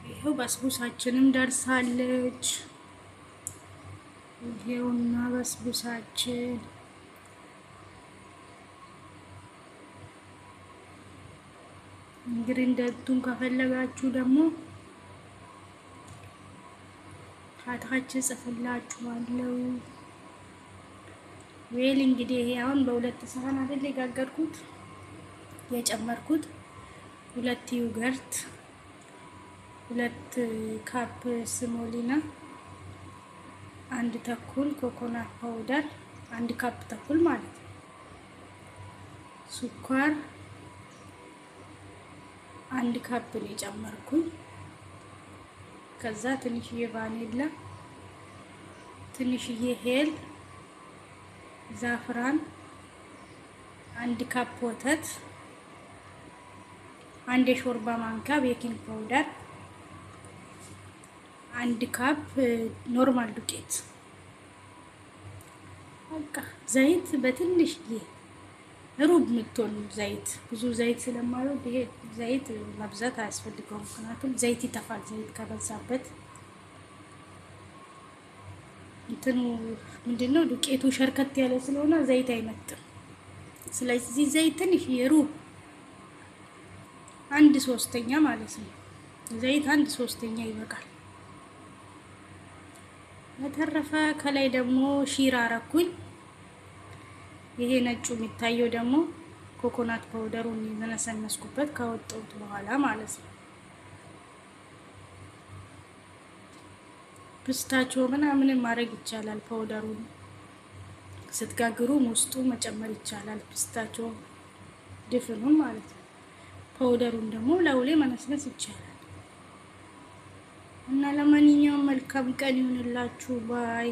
ይሄው በስቡሳችንም ደርሳለች። ይሄውና በስቡሳችን እንግዲህ እንደቱን ከፈለጋችሁ ደግሞ ታች ጽፍላችኋለሁ። ዌል እንግዲህ ይሄ አሁን በሁለት ሰሃን አይደል የጋገርኩት የጨመርኩት 2 ዮገርት 2 ካፕ ስሞሊና 1 ተኩል ኮኮናት ፓውደር 1 ካፕ ተኩል ማለት ነው። ስኳር 1 ካፕ ነው የጨመርኩኝ። ከዛ ትንሽዬ ቫኒላ፣ ትንሽዬ ሄል፣ ዛፍራን፣ 1 ካፕ ወተት፣ 1 የሾርባ ማንኪያ ቤኪንግ ፓውደር፣ 1 ካፕ ኖርማል ዱቄት። በቃ ዘይት በትንሽዬ ሩብ ምትሆን ዘይት፣ ብዙ ዘይት ስለማይወድ ይሄ ዘይት መብዛት አያስፈልገውም። ምክንያቱም ዘይት ይተፋል። ዘይት ከበዛበት እንትኑ ምንድነው ዱቄቱ ሸርከት ያለ ስለሆነ ዘይት አይመጥም። ስለዚህ ዘይት ትንሽዬ ሩብ 1/3 ማለት ነው። ዘይት 1/3 ይበቃል። በተረፈ ከላይ ደግሞ ሺራ አረኩኝ። ይሄ ነጩ የሚታየው ደግሞ ኮኮናት ፓውደሩን የነሰነስኩበት ካወጣሁት በኋላ ማለት ነው። ፒስታቾ ምናምን ማድረግ ይቻላል። ፓውደሩን ስትጋግሩ ውስጡ መጨመር ይቻላል። ፒስታቾ ድፍኑን ማለት ነው። ፓውደሩን ደግሞ ላውሌ መነስነስ ይቻላል። እና ለማንኛውም መልካም ቀን ይሁንላችሁ ባይ